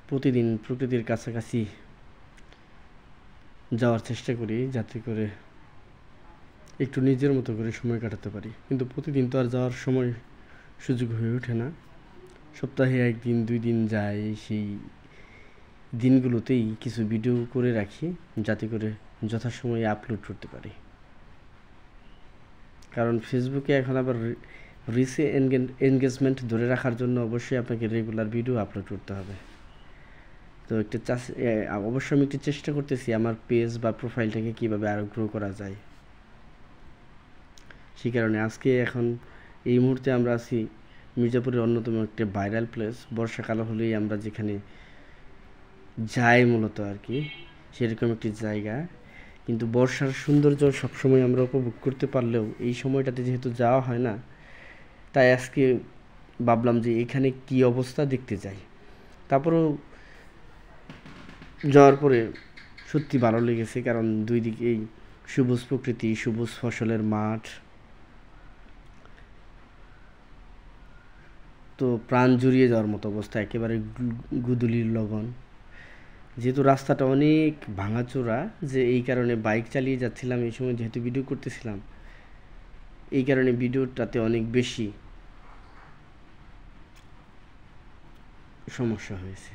প্রতিদিন প্রকৃতির কাছাকাছি যাওয়ার চেষ্টা করি, যাতে করে একটু নিজের মতো করে সময় কাটাতে পারি। কিন্তু প্রতিদিন তো আর যাওয়ার সময় সুযোগ হয়ে ওঠে না। সপ্তাহে 1 দিন 2 দিন যাই, সেই দিনগুলোতেই কিছু ভিডিও করে রাখি, যাতে করে যথাসময়ে আপলোড করতে পারি। কারণ ফেসবুকে এখন আবার রিচে এনগেজমেন্ট ধরে রাখার জন্য অবশ্যই আপনাকে রেগুলার ভিডিও আপলোড করতে হবে। তো অবশ্যই আমি একটু চেষ্টা করতেছি আমার পেজ বা প্রোফাইলটাকে কীভাবে আরও গ্রো করা যায়। সেই কারণে আজকে এখন এই মুহূর্তে আমরা আছি মির্জাপুরের অন্যতম একটা ভাইরাল প্লেস। বর্ষাকাল হলেই আমরা যেখানে যাই মূলত আর কি, সেরকম একটি জায়গা। কিন্তু বর্ষার সৌন্দর্য সবসময় আমরা উপভোগ করতে পারলেও এই সময়টাতে যেহেতু যাওয়া হয় না, তাই আজকে ভাবলাম যে এখানে কি অবস্থা দেখতে যাই। তারপরেও যাওয়ার পরে সত্যি ভালো লেগেছে, কারণ দুই দিকেই সবুজ প্রকৃতি, সবুজ ফসলের মাঠ। তো প্রাণ জুড়িয়ে যাওয়ার মতো অবস্থা, একেবারে গুদুলির লগন। যেহেতু রাস্তাটা অনেক ভাঙাচোরা, যে এই কারণে বাইক চালিয়ে যাচ্ছিলাম এই সময়, যেহেতু ভিডিও করতেছিলাম, এই কারণে ভিডিওটাতে অনেক বেশি সমস্যা হয়েছে।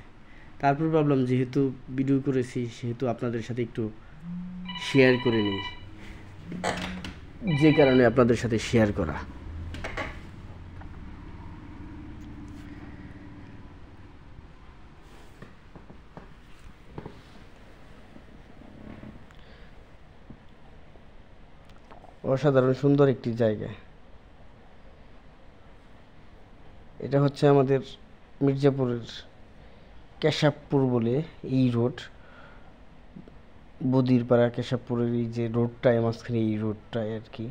তারপর ভাবলাম যেহেতু ভিডিও করেছি, সেহেতু আপনাদের সাথে একটু শেয়ার করে নিই, যে কারণে আপনাদের সাথে শেয়ার করা। অসাধারণ সুন্দর একটি জায়গা। এটা হচ্ছে আমাদের মির্জাপুরের কেশবপুর বলে এই রোড, বদিরপাড়া কেশবপুরের এই যে রোডটায় মাঝখানে, এই রোডটায় আর কি।